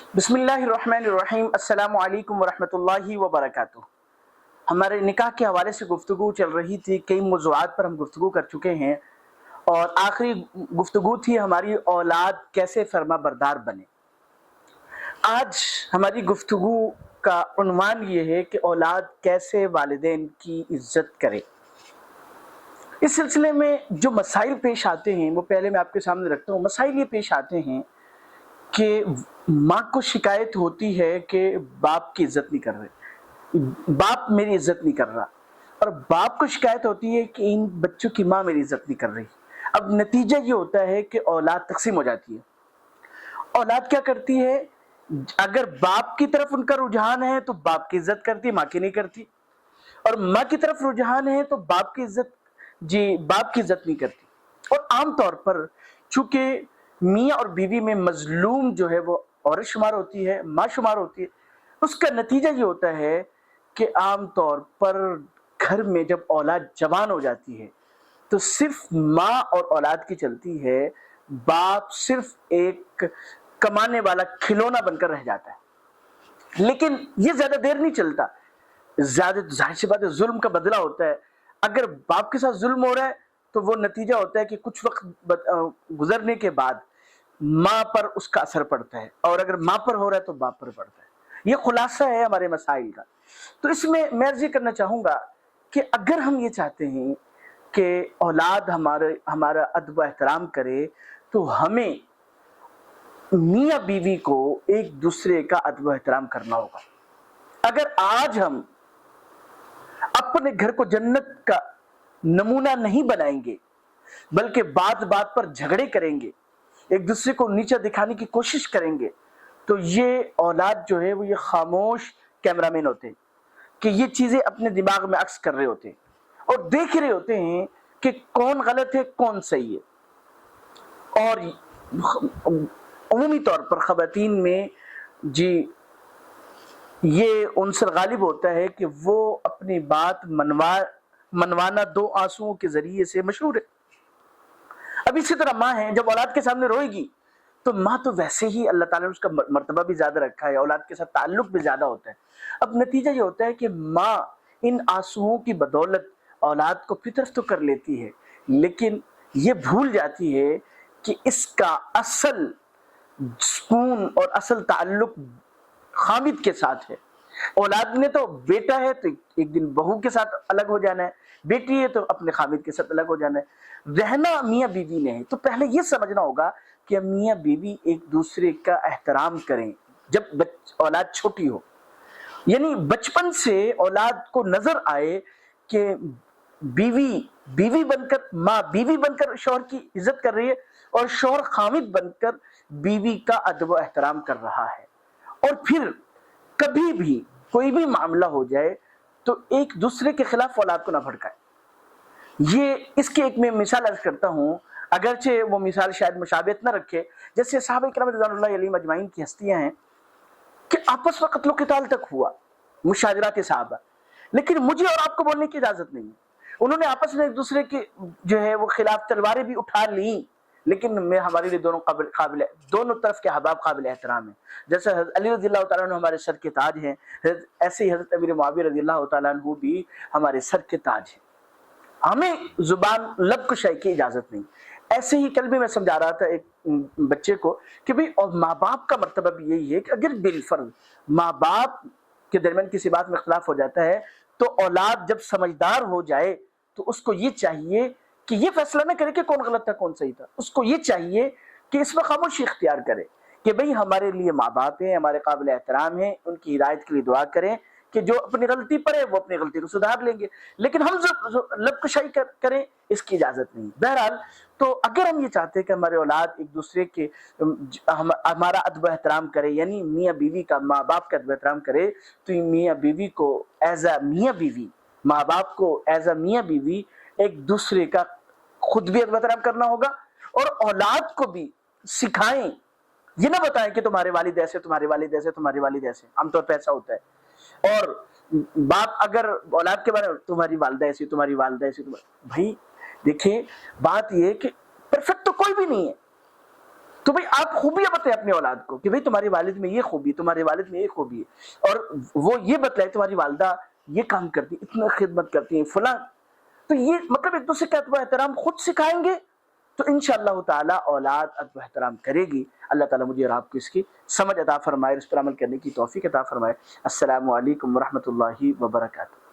बिस्मिल्लाहिर्रहमानिर्रहीम। अस्सलामु अलैकुम वरहमतुल्लाहि वबरकातुह। हमारे निकाह के हवाले से गुफ्तगू चल रही थी, कई मौज़ूआत पर हम गुफ्तगू कर चुके हैं और आखिरी गुफ्तगू थी हमारी औलाद कैसे फरमा बरदार बने। आज हमारी गुफ्तगू का उन्वान ये है कि औलाद कैसे वालिदैन की इज्जत करे। इस सिलसिले में जो मसाइल पेश आते हैं वो पहले मैं आपके सामने रखता हूँ। मसाइल ये पेश आते हैं कि माँ को शिकायत होती है कि बाप की इज्जत नहीं कर रहे, बाप मेरी इज्जत नहीं कर रहा, और बाप को शिकायत होती है कि इन बच्चों की माँ मेरी इज्जत नहीं कर रही। अब नतीजा ये होता है कि औलाद तकसीम हो जाती है। औलाद क्या करती है, अगर बाप की तरफ उनका रुझान है तो बाप की इज्जत करती है, माँ की नहीं करती, और माँ की तरफ रुझान है तो बाप की इज्जत नहीं करती। और आम तौर पर चूंकि मियाँ और बीवी में मजलूम जो है वो औरत शुमार होती है, माँ शुमार होती है, उसका नतीजा ये होता है कि आम तौर पर घर में जब औलाद जवान हो जाती है तो सिर्फ माँ और औलाद की चलती है, बाप सिर्फ एक कमाने वाला खिलौना बनकर रह जाता है। लेकिन ये ज्यादा देर नहीं चलता, ज्यादा जाहिर सी बात है जुल्म का बदला होता है। अगर बाप के साथ जुल्म हो रहा है तो वो नतीजा होता है कि कुछ वक्त गुजरने के बाद माँ पर उसका असर पड़ता है, और अगर माँ पर हो रहा है तो बाप पर पड़ता है। ये खुलासा है हमारे मसाइल का। तो इसमें मैं अर्ज करना चाहूंगा कि अगर हम ये चाहते हैं कि औलाद हमारा अदब एहतराम करे तो हमें मियाँ बीवी को एक दूसरे का अदब एहतराम करना होगा। अगर आज हम अपने घर को जन्नत का नमूना नहीं बनाएंगे बल्कि बात बात पर झगड़े करेंगे, एक दूसरे को नीचा दिखाने की कोशिश करेंगे, तो ये औलाद जो है वो ये खामोश कैमरामैन होते हैं कि ये चीजें अपने दिमाग में अक्स कर रहे होते हैं और देख रहे होते हैं कि कौन गलत है कौन सही है। और उमूमी तौर पर ख़वातीन में ये उनसर गालिब होता है कि वो अपनी बात मनवाना दो आंसुओं के जरिए से मशहूर है। अब इसी तरह माँ है, जब औलाद के सामने रोएगी तो माँ तो वैसे ही अल्लाह ताला ने उसका मर्तबा भी ज्यादा रखा है, औलाद के साथ ताल्लुक भी ज्यादा होता है। अब नतीजा ये होता है कि माँ इन आंसुओं की बदौलत औलाद को फितरत तो कर लेती है, लेकिन ये भूल जाती है कि इसका असल सुकून और असल ताल्लुक खामिद के साथ है। औलाद ने तो बेटा है तो एक दिन बहू के साथ अलग हो जाना है, बेटी है तो अपने खामिद के साथ अलग हो जाना है। रहना मियाँ बीवी ने है तो पहले ये समझना होगा कि मियाँ बीवी एक दूसरे का एहतराम करें जब औलाद छोटी हो, यानी बचपन से औलाद को नजर आए कि बीवी बनकर माँ बीवी बनकर शौहर की इज्जत कर रही है और शौहर खामिद बनकर बीवी का अदब व एहतराम कर रहा है। और फिर कभी भी कोई भी मामला हो जाए तो एक दूसरे के खिलाफ औलाद को ना भड़काए। ये इसकी एक मैं मिसाल अर्ज करता हूँ, अगरचे वो मिसाल शायद मुशाबियत न रखे, जैसे सहाबा इकराम रिज़वानुल्लाहि अलैहिम अजमाइन की हस्तियां हैं कि आपस में कत्ल क़िताल तक हुआ, मुशाजरा के साहबा, लेकिन मुझे और आपको बोलने की इजाजत नहीं है। उन्होंने आपस में एक दूसरे के जो है वो खिलाफ तलवारें भी उठा ली, लेकिन मैं हमारे लिए दोनों तरफ के अहबाब काबिल एहतराम है। जैसे हज़रत अली रज़ियल्लाहु ताला अन्हु हमारे सर के ताज हैं, ऐसे ही हज़रत अमीर मुआविया रज़ियल्लाहु ताला अन्हु भी हमारे सर के ताज हैं। हमें जुबान लब कुशाई की इजाजत नहीं। ऐसे ही कल भी मैं समझा रहा था एक बच्चे को कि भाई और माँ बाप का मर्तबा भी यही है कि अगर बिलफर्ज माँ बाप के दरमियान किसी बात में इख्तलाफ हो जाता है तो औलाद जब समझदार हो जाए तो उसको ये चाहिए कि ये फैसला न करे कि कौन गलत था कौन सही था, उसको ये चाहिए कि इसमें खामोशी इख्तियार करे कि भाई हमारे लिए माँ बाप हैं, हमारे काबिल एहतराम हैं, उनकी हिदायत के लिए दुआ करें कि जो अपनी गलती पर है वो अपनी गलती को सुधार लेंगे, लेकिन हम जो लबकशाई करें इसकी इजाजत नहीं। बहरहाल तो अगर हम ये चाहते हैं कि हमारे औलाद एक दूसरे के हमारा अदब एहतराम करे, यानी मियाँ बीवी का माँ बाप का अदब एहतराम करे, तो मियाँ बीवी को एज अ मियाँ बीवी, माँ बाप को एज अ मियाँ बीवी एक दूसरे का खुद भी अदब एहतराम करना होगा और औलाद को भी सिखाएं। ये ना बताएं कि तुम्हारे वालिद ऐसे, तुम्हारे वालिद ऐसे, तुम्हारे वालिद ऐसे, आमतौर पर ऐसा होता है। और बाप अगर औलाद के बारे में तुम्हारी वालिदा ऐसी, तुम्हारी वालिदा ऐसी, भाई देखिए बात ये कि परफेक्ट तो कोई भी नहीं है, تو بھئی آپ خوبیاں بتائیں اپنے اولاد کو کہ بھئی تمہارے والد میں یہ خوبی ہے، تمہارے والد میں یہ خوبی ہے، اور وہ یہ بتلائے تمہاری والدہ یہ کام کرتی، اتنا خدمت کرتی ہیں فلاں. تو یہ مطلب ایک دوسرے کا ادب و احترام خود سکھائیں گے تو انشاءاللہ تعالی اولاد ادب و احترام کرے گی. اللہ تعالیٰ مجھے اور آپ کو اس کی سمجھ عطا فرمائے، اس پر عمل کرنے کی توفیق عطا فرمائے. السلام علیکم ورحمۃ اللہ وبرکاتہ.